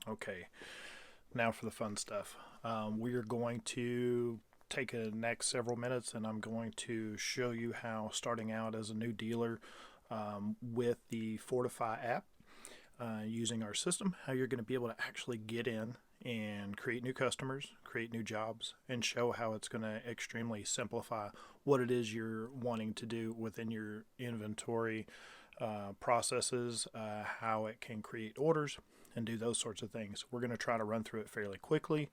Okay, now for the fun stuff. We are going to take a next several minutes and I'm going to show you how starting out as a new dealer with the Fortify app using our system, how you're going to be able to actually get in and create new customers, create new jobs, and show how it's going to extremely simplify what it is you're wanting to do within your inventory processes, how it can create orders, and do those sorts of things. We're going to try to run through it fairly quickly.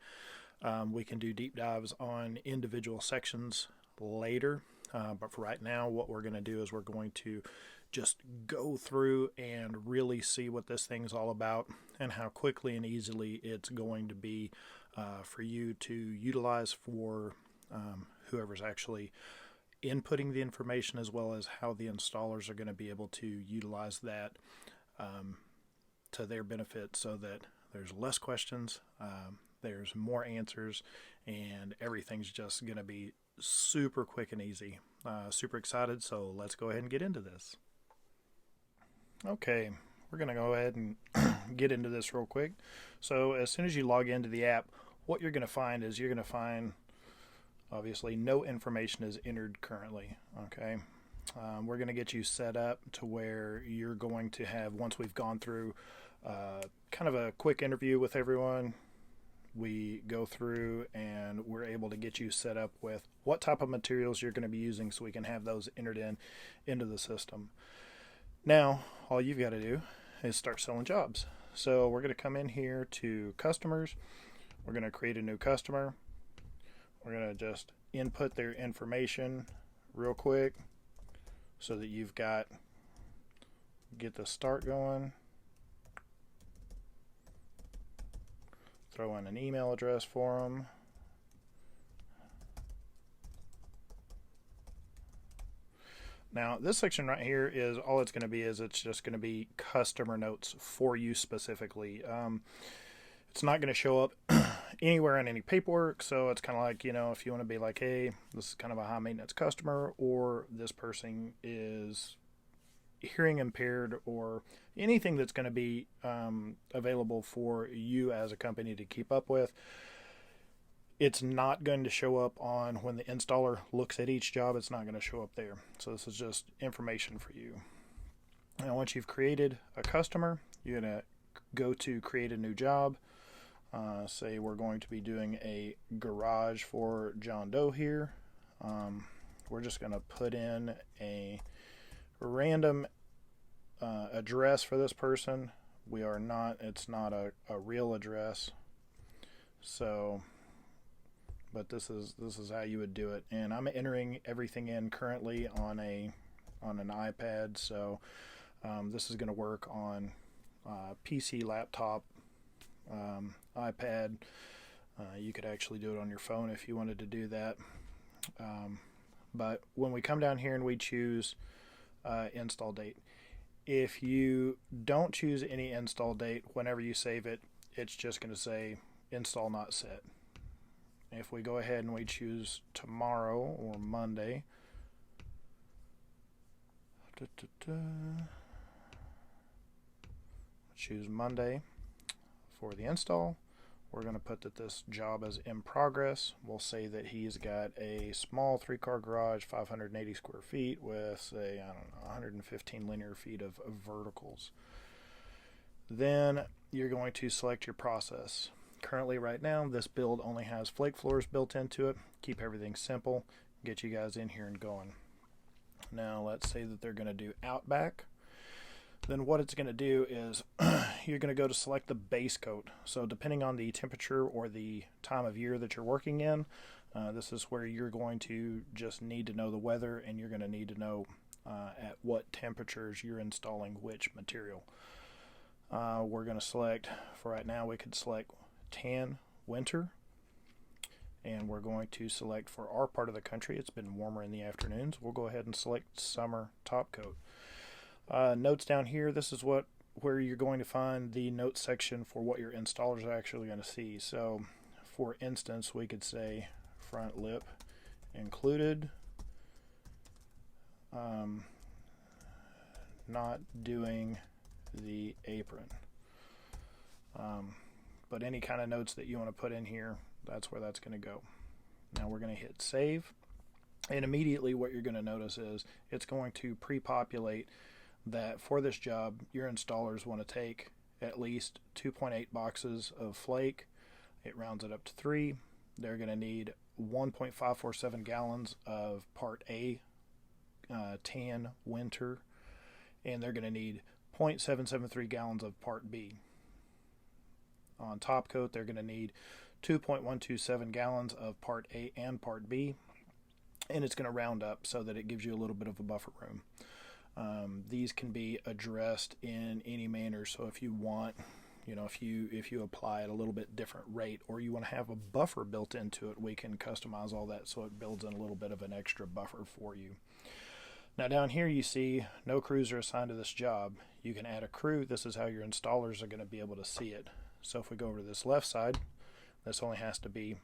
We can do deep dives on individual sections later, but for right now, what we're going to do is we're going to just go through and really see what this thing's all about and how quickly and easily it's going to be for you to utilize for whoever's actually inputting the information, as well as how the installers are going to be able to utilize that um, to their benefit so that there's less questions, there's more answers, and everything's just going to be super quick and easy. Super excited, so let's go ahead and get into this. Okay, we're going to go ahead and get into this real quick. So, as soon as you log into the app, what you're going to find is you're going to find obviously no information is entered currently. Okay, we're going to get you set up to where you're going to have, once we've gone through kind of a quick interview with everyone, we go through and we're able to get you set up with what type of materials you're going to be using so we can have those entered into the system. Now, all you've got to do is start selling jobs. So we're going to come in here to customers. We're going to create a new customer. We're going to just input their information real quick so that you've got, get the start going. Throw in an email address for them. Now, this section right here is all it's going to be is it's just going to be customer notes for you specifically. It's not going to show up anywhere in any paperwork, so it's kind of like, if you want to be like, hey, this is kind of a high maintenance customer, or this person is hearing impaired, or anything that's going to be available for you as a company to keep up with. It's not going to show up on when the installer looks at each job. It's not going to show up there. So this is just information for you. Now, once you've created a customer, you're going to go to create a new job. Say we're going to be doing a garage for John Doe here. We're just going to put in a random address for this person. It's not a real address. So, but this is how you would do it. And I'm entering everything in currently on an iPad. So this is going to work on PC, laptop, iPad. You could actually do it on your phone if you wanted to do that. But when we come down here and we choose install date, if you don't choose any install date, whenever you save it, it's just going to say install not set. If we go ahead and we choose tomorrow or Monday, choose Monday for the install. We're going to put that this job is in progress. We'll say that he's got a small 3-car garage, 580 square feet with, say, 115 linear feet of verticals. Then you're going to select your process. Currently, right now, this build only has flake floors built into it. Keep everything simple. Get you guys in here and going. Now, let's say that they're going to do Outback. Then what it's going to do is you're going to go to select the base coat. So depending on the temperature or the time of year that you're working in, this is where you're going to just need to know the weather, and you're going to need to know at what temperatures you're installing which material. We're going to select, for right now, we could select tan winter, and we're going to select for our part of the country, it's been warmer in the afternoons, we'll go ahead and select summer top coat. Notes down here, this is where you're going to find the notes section for what your installers are actually going to see. So for instance, we could say front lip included, not doing the apron. But any kind of notes that you want to put in here, that's where that's going to go. Now we're going to hit save, and immediately what you're going to notice is it's going to pre-populate that for this job your installers want to take at least 2.8 boxes of flake. It rounds it up to 3. They're going to need 1.547 gallons of part A tan winter, and they're going to need 0.773 gallons of part B. On top coat, they're going to need 2.127 gallons of part A and part B, and it's going to round up so that it gives you a little bit of a buffer room. These can be addressed in any manner, so if you want, if you apply at a little bit different rate, or you want to have a buffer built into it, we can customize all that so it builds in a little bit of an extra buffer for you. Now down here you see no crews are assigned to this job. You can add a crew. This is how your installers are going to be able to see it. So if we go over to this left side, this only has to be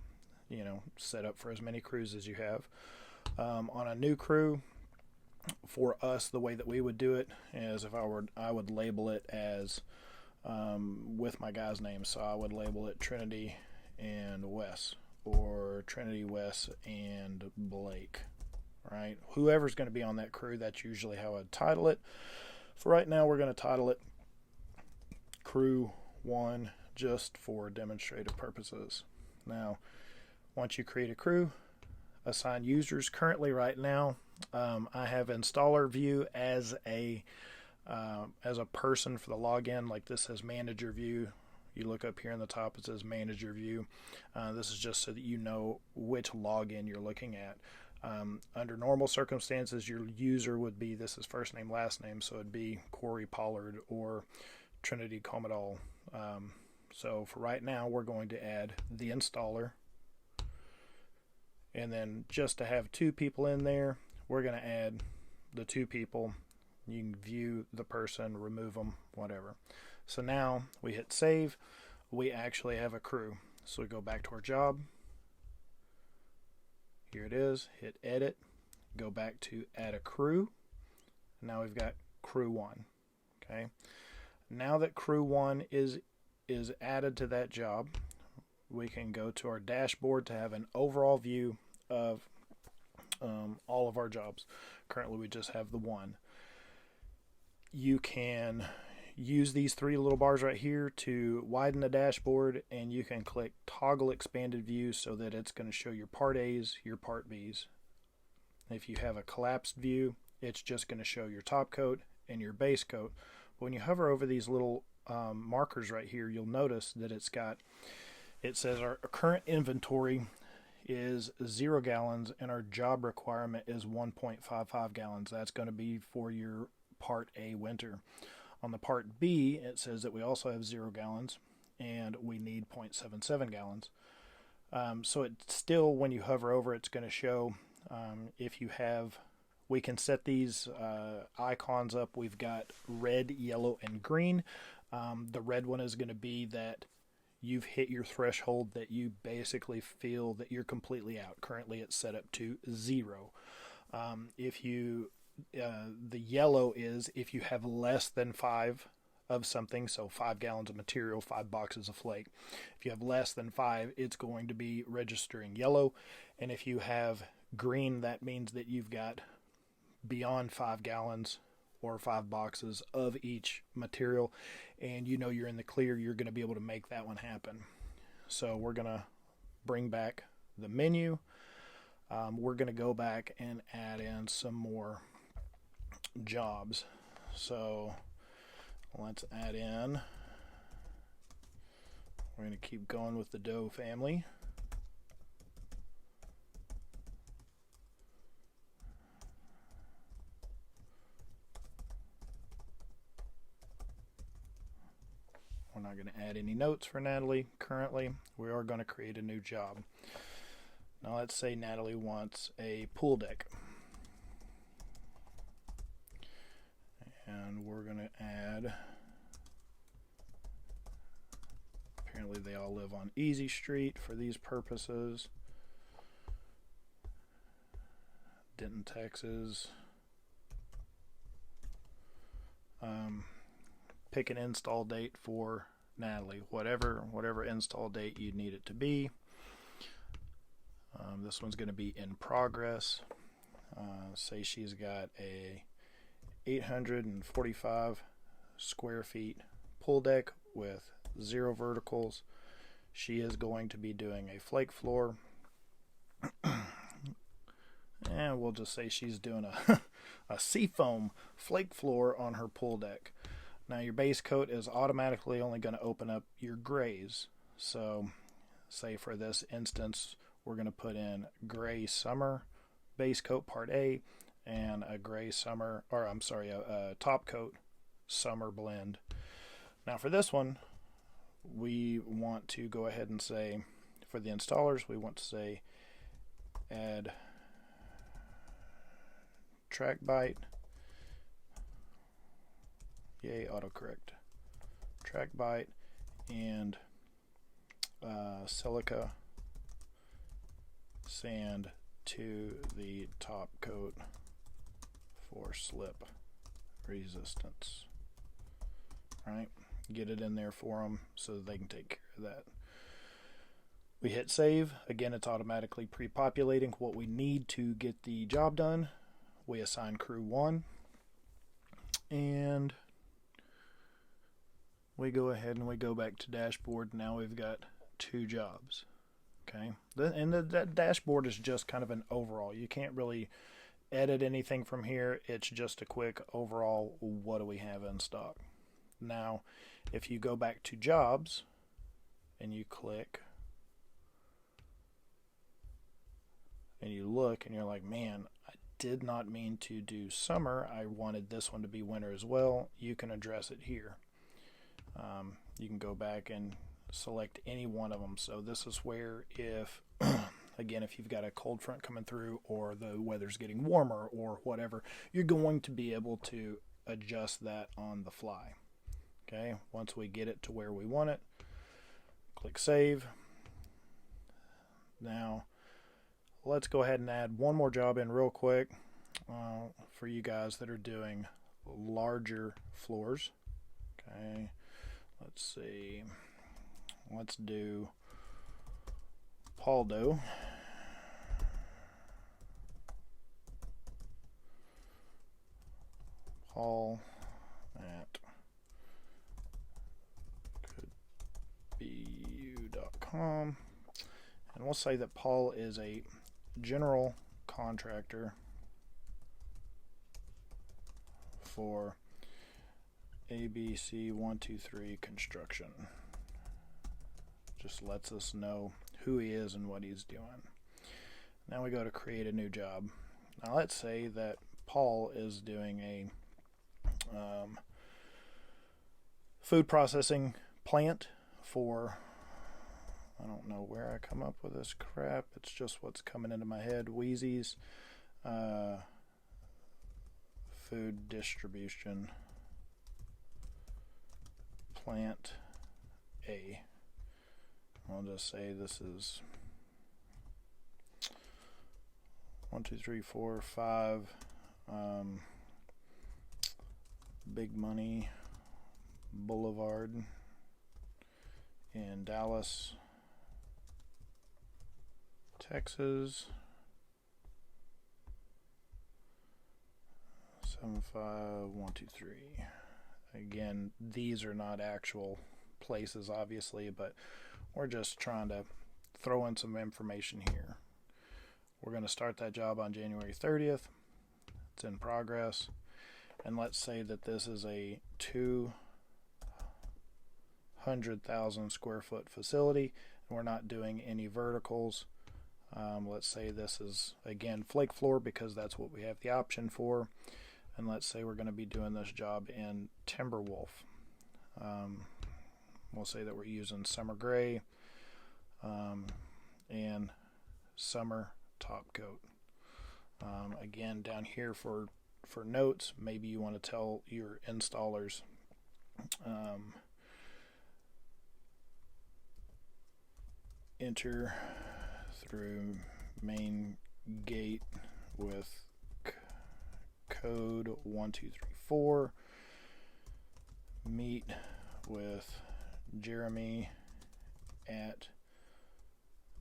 set up for as many crews as you have. On a new crew, for us, the way that we would do it is I would label it as with my guy's name. So I would label it Trinity and Wes, or Trinity, Wes, and Blake. Right? Whoever's going to be on that crew, that's usually how I'd title it. For right now, we're going to title it Crew 1 just for demonstrative purposes. Now, once you create a crew, assign users. Currently, right now, I have installer view as a person for the login. Like this says manager view. You look up here in the top, it says manager view. This is just so that you know which login you're looking at. Under normal circumstances, your user would be, this is first name, last name, so it'd be Corey Pollard or Trinity Commodore. So for right now, we're going to add the installer. And then just to have 2 people in there, we're going to add the 2 people. You can view the person, remove them, whatever. So now we hit save. We actually have a crew. So we go back to our job. Here it is. Hit edit. Go back to add a crew. Now we've got crew 1. Okay. Now that crew 1 is added to that job, we can go to our dashboard to have an overall view of all of our jobs. Currently we just have the 1. You can use these 3 little bars right here to widen the dashboard, and you can click toggle expanded view so that it's going to show your part A's, your part B's. If you have a collapsed view, it's just going to show your top coat and your base coat. But when you hover over these little markers right here, you'll notice that it says our current inventory is 0 gallons and our job requirement is 1.55 gallons. That's going to be for your part A winter. On the part B, it says that we also have 0 gallons and we need 0.77 gallons. So it's still, when you hover over, it's going to show if you have, we can set these icons up. We've got red, yellow, and green. The red one is going to be that you've hit your threshold, that you basically feel that you're completely out. Currently it's set up to 0. The yellow is if you have less than 5 of something, so 5 gallons of material, 5 boxes of flake. If you have less than 5, it's going to be registering yellow. And if you have green, that means that you've got beyond 5 gallons or 5 boxes of each material, and you're in the clear. You're going to be able to make that one happen. So we're going to bring back the menu. We're going to go back and add in some more jobs. So let's add in, we're going to keep going with the Doe family. We're not going to add any notes for Natalie currently. We are going to create a new job. Now let's say Natalie wants a pool deck. And we're going to add, apparently they all live on Easy Street for these purposes. Denton, Texas. Pick an install date for Natalie, whatever install date you need it to be. This one's going to be in progress. Say she's got a 845 square feet pool deck with 0 verticals. She is going to be doing a flake floor. And we'll just say she's doing a seafoam flake floor on her pool deck. Now your base coat is automatically only going to open up your grays. So say for this instance, we're going to put in gray summer base coat part A and a gray summer, or I'm sorry, a top coat summer blend. Now for this one, we want to go ahead and say, for the installers, we want to say add track bite, yay autocorrect, track bite, and silica sand to the top coat for slip resistance. Right, get it in there for them so that they can take care of that. We hit save. Again, it's automatically pre-populating what we need to get the job done. We assign crew 1 and we go ahead and we go back to dashboard. Now we've got 2 jobs. Okay, and that dashboard is just kind of an overall. You can't really edit anything from here. It's just a quick overall, what do we have in stock. Now if you go back to jobs and you click and you look and you're like, man, I did not mean to do summer, I wanted this one to be winter as well, you can address it here. You can go back and select any one of them. So this is where if again, if you've got a cold front coming through or the weather's getting warmer or whatever, you're going to be able to adjust that on the fly. Okay, once we get it to where we want it, click save. Now let's go ahead and add one more job in real quick for you guys that are doing larger floors. Okay, let's see, let's do Paldo. Paul at couldbeyou.com, and we'll say that Paul is a general contractor for ABC123 construction. Just lets us know who he is and what he's doing. Now we go to create a new job. Now let's say that Paul is doing a food processing plant for, I don't know where I come up with this crap, it's just what's coming into my head, Wheezy's food distribution plant A. I'll just say this is 1, 2, 3, 4, 5 Big Money Boulevard in Dallas, Texas, 75123. Again, these are not actual places obviously, but we're just trying to throw in some information here. We're going to start that job on January 30th. It's in progress. And let's say that this is a 200,000 square foot facility and we're not doing any verticals. Let's say this is again flake floor because that's what we have the option for. And let's say we're going to be doing this job in Timberwolf. We'll say that we're using summer gray and summer top coat. Again, down here for notes, maybe you want to tell your installers enter through main gate with code 1234, meet with Jeremy at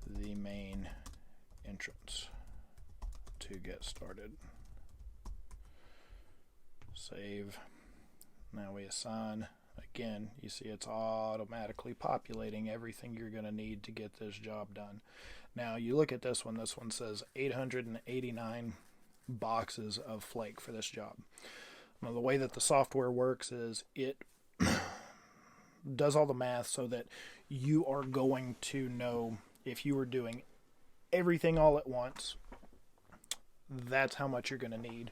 the main entrance to get started. Save. Now we assign. Again, you see it's automatically populating everything you're going to need to get this job done. Now you look at this one. This one says 889 boxes of flake for this job. Now the way that the software works is it does all the math so that you are going to know if you are doing everything all at once, that's how much you're going to need.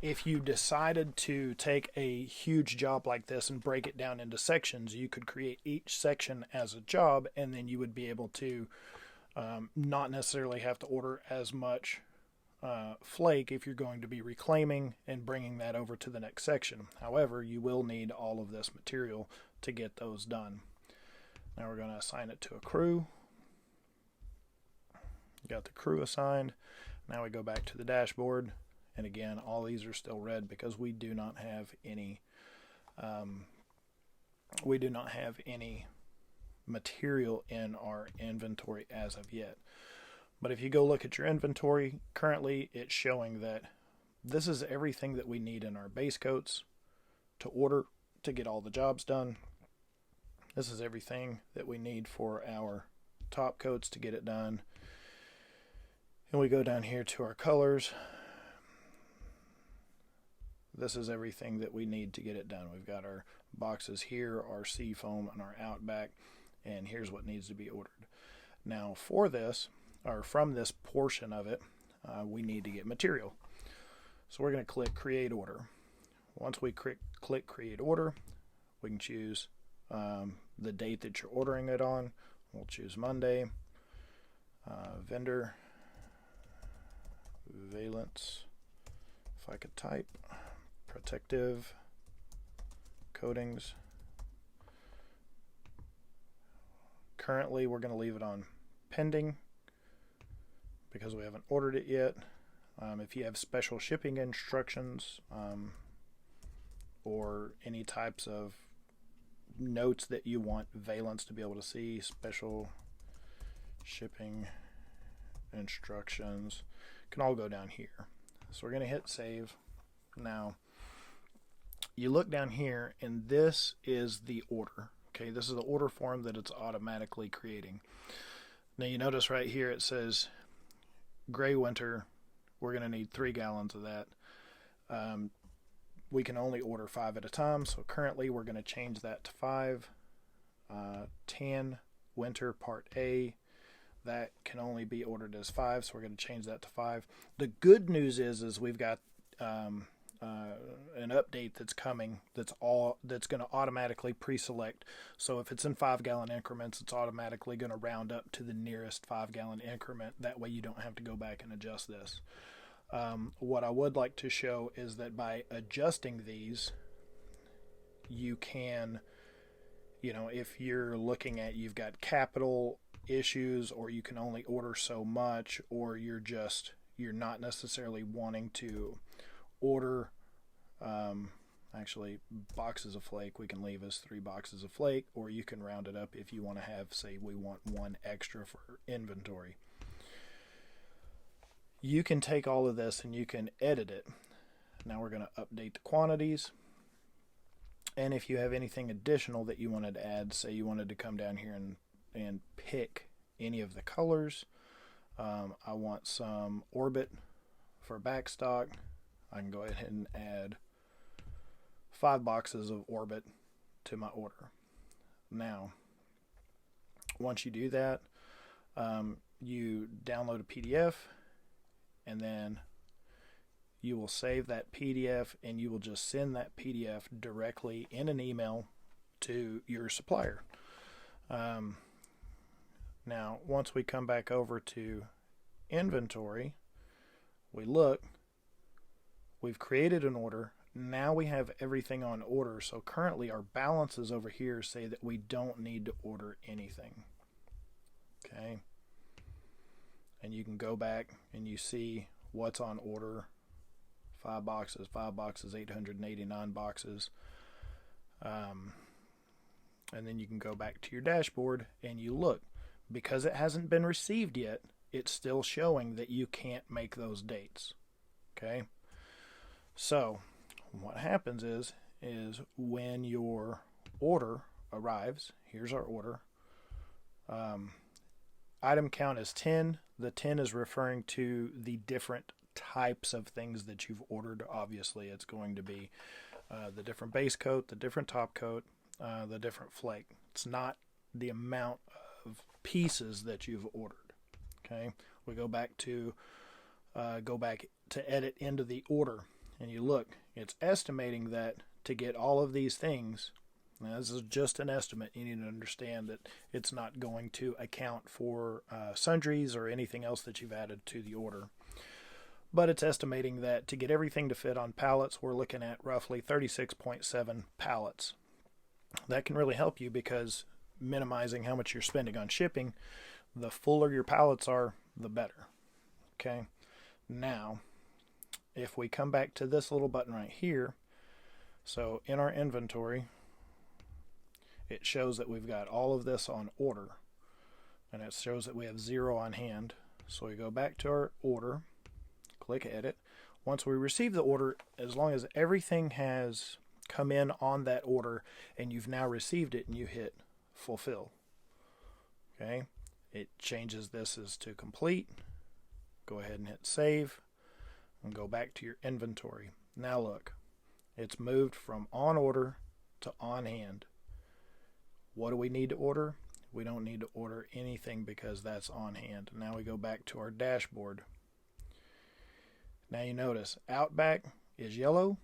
If you decided to take a huge job like this and break it down into sections, you could create each section as a job, and then you would be able to not necessarily have to order as much flake if you're going to be reclaiming and bringing that over to the next section. However, you will need all of this material to get those done. Now we're going to assign it to a crew. Got the crew assigned. Now we go back to the dashboard, and again, all these are still red because we do not have any material in our inventory as of yet. But if you go look at your inventory, currently it's showing that this is everything that we need in our base coats to order to get all the jobs done. This is everything that we need for our top coats to get it done. And we go down here to our colors. This is everything that we need to get it done. We've got our boxes here, our sea foam, and our Outback, and here's what needs to be ordered. Now for this, or from this portion of it, we need to get material. So we're going to click Create Order. Once we click Create Order, we can choose the date that you're ordering it on. We'll choose Monday. Vendor, valence, if I could type, protective, coatings. Currently we're going to leave it on pending because we haven't ordered it yet. If you have special shipping instructions or any types of notes that you want valence to be able to see, special shipping instructions can all go down here. So we're going to hit save. Now you look down here and this is the order. Okay, this is the order form that it's automatically creating. Now you notice right here it says gray winter. We're going to need 3 gallons of that. We can only order 5 at a time, so currently we're going to change that to 5. Tan winter part A, that can only be ordered as 5, so we're going to change that to 5. The good news is we've got an update that's coming that's going to automatically pre-select. So if it's in 5-gallon increments, it's automatically going to round up to the nearest 5-gallon increment. That way you don't have to go back and adjust this. What I would like to show is that by adjusting these, you can, if you're looking at you've got capital issues, or you can only order so much, or you're not necessarily wanting to order actually boxes of flake, we can leave as 3 boxes of flake, or you can round it up if you want to have, say we want 1 extra for inventory. You can take all of this and you can edit it. Now we're going to update the quantities, and if you have anything additional that you wanted to add, say you wanted to come down here and pick any of the colors. I want some Orbit for backstock. I can go ahead and add 5 boxes of Orbit to my order. Now, once you do that, you download a PDF, and then you will save that PDF, and you will just send that PDF directly in an email to your supplier. Now, once we come back over to inventory, we look, we've created an order. Now we have everything on order. So currently our balances over here say that we don't need to order anything. Okay. And you can go back and you see what's on order. 5 boxes, 889 boxes. And then you can go back to your dashboard and you look. Because it hasn't been received yet, it's still showing that you can't make those dates. Okay? So what happens is when your order arrives, here's our order. Item count is 10. The 10 is referring to the different types of things that you've ordered. Obviously, it's going to be the different base coat, the different top coat, the different flake. It's not the amount of pieces that you've ordered. Okay, we go back to edit into the order, and you look. It's estimating that to get all of these things. Now, this is just an estimate. You need to understand that it's not going to account for sundries or anything else that you've added to the order. But it's estimating that to get everything to fit on pallets, we're looking at roughly 36.7 pallets. That can really help you because minimizing how much you're spending on shipping, the fuller your pallets are, the better. Okay. Now, if we come back to this little button right here, so in our inventory, it shows that we've got all of this on order, and it shows that we have 0 on hand. So we go back to our order, click edit. Once we receive the order, as long as everything has come in on that order and you've now received it and you hit fulfill, okay, it changes this as to complete. Go ahead and hit save and go back to your inventory. Now look, it's moved from on order to on hand. What do we need to order? We don't need to order anything because that's on hand. Now we go back to our dashboard. Now you notice Outback is yellow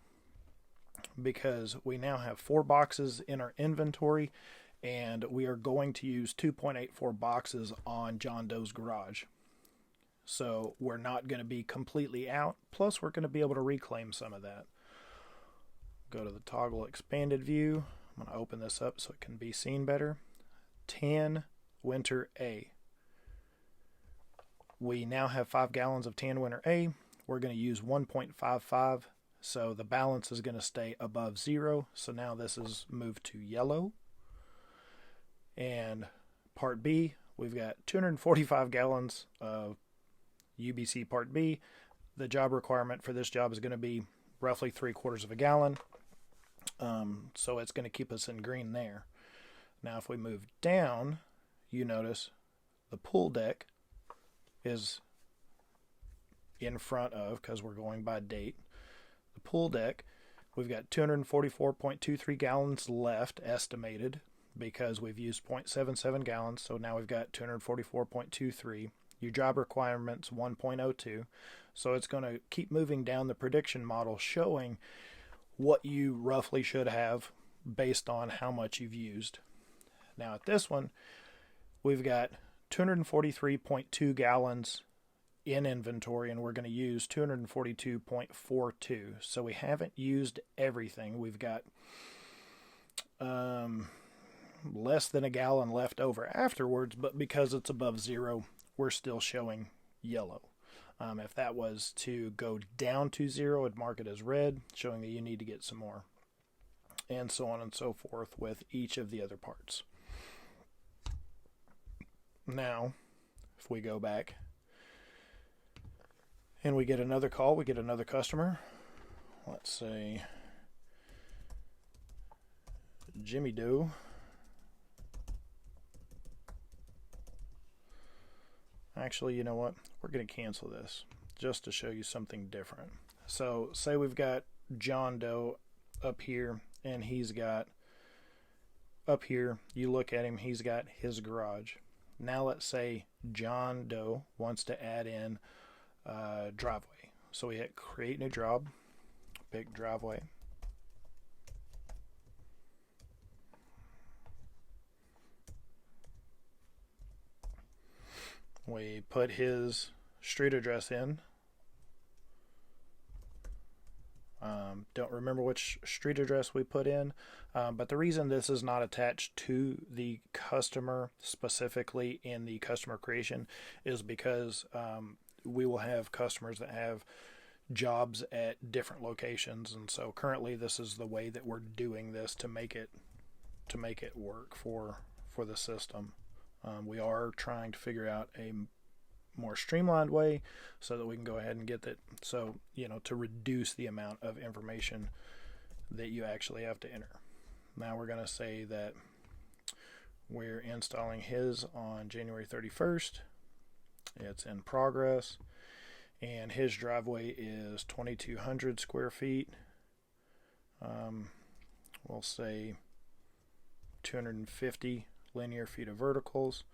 because we now have 4 boxes in our inventory, and we are going to use 2.84 boxes on John Doe's garage. So we're not going to be completely out, plus we're going to be able to reclaim some of that. Go to the toggle expanded view. I'm going to open this up so it can be seen better. 10 Winter A. We now have 5 gallons of 10 Winter A. We're going to use 1.55, so the balance is going to stay above 0. So now this is moved to yellow. And Part B, we've got 245 gallons of UBC Part B. The job requirement for this job is going to be roughly 3/4 of a gallon. So it's going to keep us in green there. Now if we move down, you notice the pool deck is in front of, because we're going by date, the pool deck, we've got 244.23 gallons left estimated because we've used 0.77 gallons, so now we've got 244.23. Your job requirement's 1.02, so it's going to keep moving down the prediction model showing what you roughly should have based on how much you've used. Now at this one, we've got 243.2 gallons in inventory, and we're going to use 242.42. So we haven't used everything. We've got less than a gallon left over afterwards, but because it's above 0, we're still showing yellow. If that was to go down to 0, it'd mark it as red, showing that you need to get some more. And so on and so forth with each of the other parts. Now, if we go back and we get another call, we get another customer. Let's say Jimmy Doe. Actually, you know what? We're going to cancel this just to show you something different. So say we've got John Doe up here, and he's got up here, you look at him, he's got his garage. Now let's say John Doe wants to add in driveway. So we hit create new job, pick driveway. We put his street address in. Don't remember which street address we put in, but the reason this is not attached to the customer specifically in the customer creation is because we will have customers that have jobs at different locations, and so currently this is the way that we're doing this to make it to make it work for the system. We are trying to figure out a more streamlined way so that we can go ahead and get that, so to reduce the amount of information that you actually have to enter. Now we're going to say that we're installing his on January 31st. It's in progress, and his driveway is 2,200 square feet. We'll say 250 linear feet of verticals.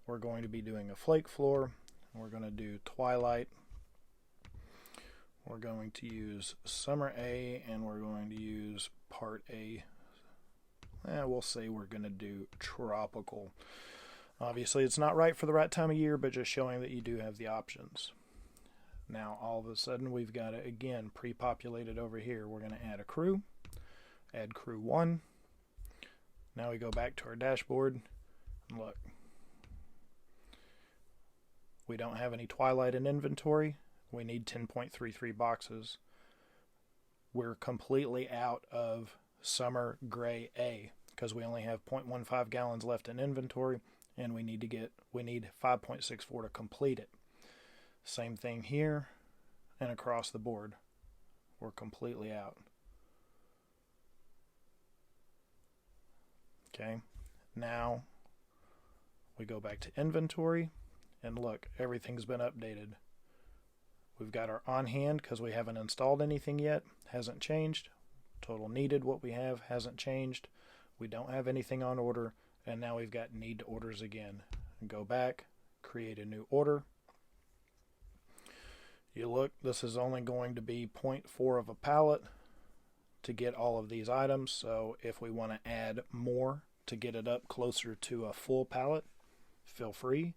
We're going to be doing a flake floor. We're going to do twilight. We're going to use summer A, and we're going to use part A. We'll say we're going to do tropical. Obviously, it's not right for the right time of year, but just showing that you do have the options. Now, all of a sudden, we've got it again pre-populated over here. We're going to add a crew. Add crew 1. Now we go back to our dashboard. And look. We don't have any twilight in inventory. We need 10.33 boxes. We're completely out of summer gray A because we only have 0.15 gallons left in inventory, and we need 5.64 to complete it. Same thing here and across the board. We're completely out. Okay, now we go back to inventory, and look, everything's been updated. We've got our on hand because we haven't installed anything yet, hasn't changed. Total needed, what we have, hasn't changed. We don't have anything on order, and now we've got need orders again. Go back, create a new order. You look, this is only going to be 0.4 of a pallet to get all of these items, so if we want to add more to get it up closer to a full pallet, feel free.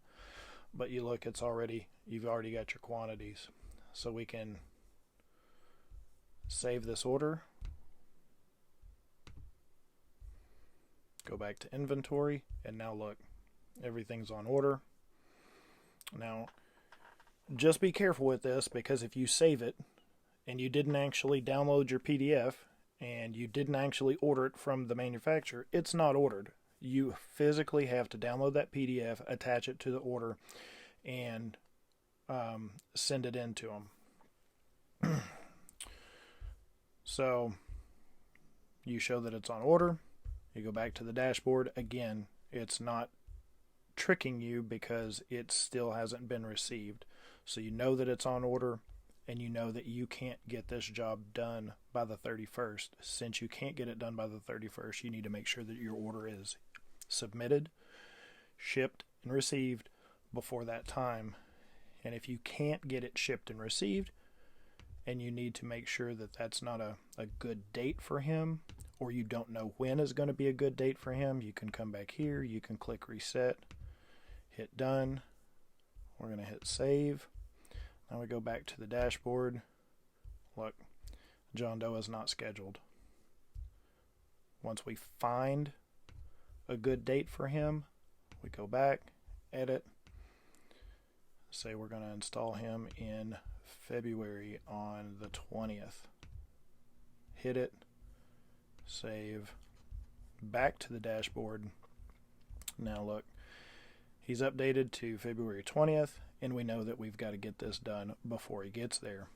But you look, you've already got your quantities. So we can save this order, go back to inventory, and now look, everything's on order. Now, just be careful with this, because if you save it and you didn't actually download your PDF and you didn't actually order it from the manufacturer, it's not ordered. You physically have to download that PDF, attach it to the order, and send it in to them. So you show that it's on order. You go back to the dashboard. Again, it's not tricking you because it still hasn't been received. So you know that it's on order, and you know that you can't get this job done by the 31st. Since you can't get it done by the 31st, you need to make sure that your order is submitted, shipped, and received before that time. And if you can't get it shipped and received, and you need to make sure that that's not a good date for him, or you don't know when is going to be a good date for him, you can come back here, you can click reset, hit done. We're going to hit save. Now we go back to the dashboard. Look, John Doe is not scheduled. Once we find a good date for him, we go back, edit, say we're going to install him in February on the 20th. Hit it, save, back to the dashboard. Now look, he's updated to February 20th, and we know that we've got to get this done before he gets there.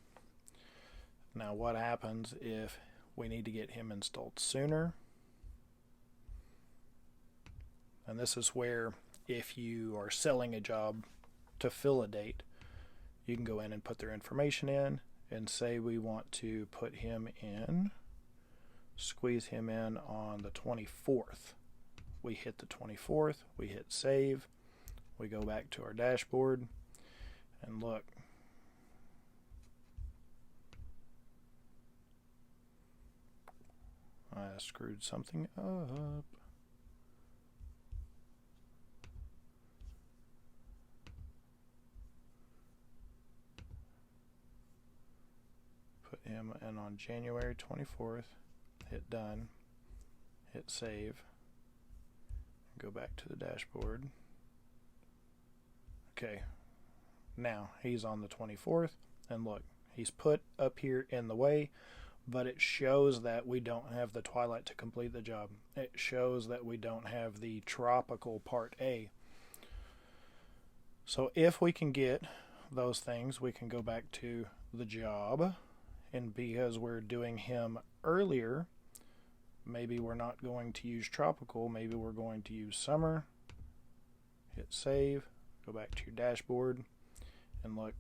Now what happens if we need to get him installed sooner? And this is where, if you are selling a job to fill a date, you can go in and put their information in and say we want to put him in, squeeze him in on the 24th. We hit the 24th, we hit save, we go back to our dashboard, and look, I screwed something up. Put him in on January 24th, hit done, hit save, go back to the dashboard. Okay, now he's on the 24th, and look, he's put up here in the way, but it shows that we don't have the twilight to complete the job. It shows that we don't have the tropical part A. So if we can get those things, we can go back to the job, and because we're doing him earlier, maybe we're not going to use tropical, maybe we're going to use summer. Hit save, go back to your dashboard, and look,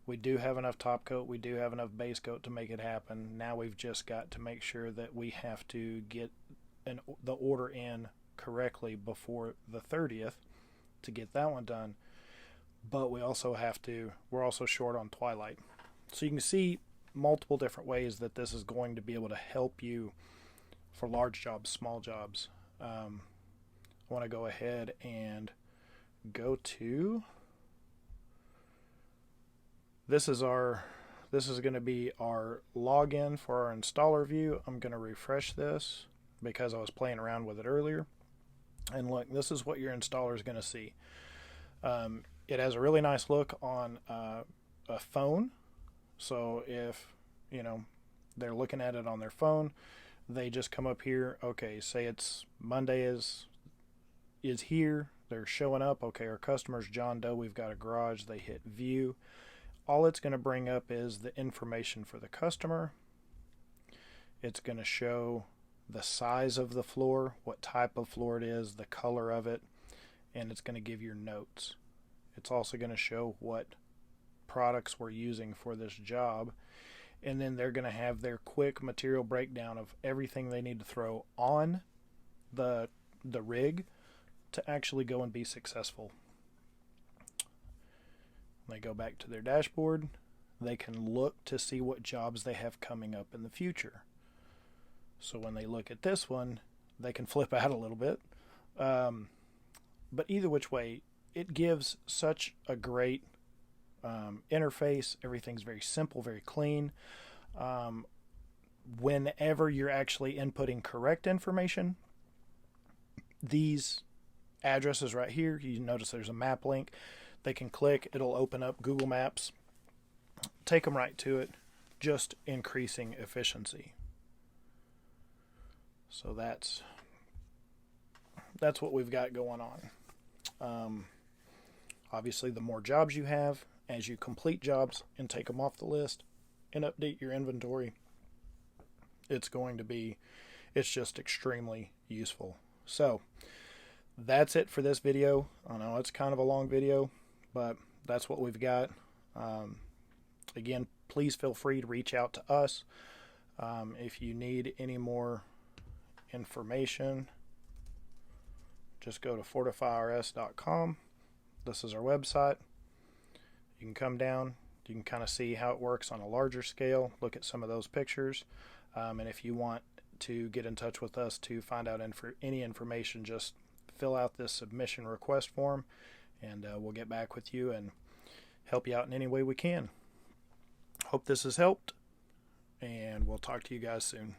we do have enough top coat, we do have enough base coat to make it happen. Now we've just got to make sure that we have to get the order in correctly before the 30th to get that one done. But we're also short on twilight. So you can see multiple different ways that this is going to be able to help you for large jobs, small jobs. I want to go ahead and go to, this is going to be our login for our installer view. I'm going to refresh this because I was playing around with it earlier. And look, this is what your installer is going to see. It has a really nice look on a phone. So if, they're looking at it on their phone, they just come up here. Okay, say it's Monday is here. They're showing up. Okay, our customer's John Doe. We've got a garage. They hit view. All it's going to bring up is the information for the customer. It's going to show the size of the floor, what type of floor it is, the color of it, and it's going to give your notes. It's also going to show what products we're using for this job, and then they're going to have their quick material breakdown of everything they need to throw on the rig to actually go and be successful. When they go back to their dashboard, they can look to see what jobs they have coming up in the future. So when they look at this one, they can flip out a little bit. But either which way, it gives such a great interface. Everything's very simple, very clean. Whenever you're actually inputting correct information, these addresses right here, you notice there's a map link. They can click, it'll open up Google Maps, take them right to it, just increasing efficiency. So that's what we've got going on. Obviously, the more jobs you have, as you complete jobs and take them off the list and update your inventory, it's just extremely useful. So that's it for this video. I know it's kind of a long video, but that's what we've got. Again, please feel free to reach out to us if you need any more information. Just go to fortifyrs.com. This is our website. You can come down, you can kind of see how it works on a larger scale, look at some of those pictures, and if you want to get in touch with us to find out any information, just fill out this submission request form, and we'll get back with you and help you out in any way we can. Hope this has helped, and we'll talk to you guys soon.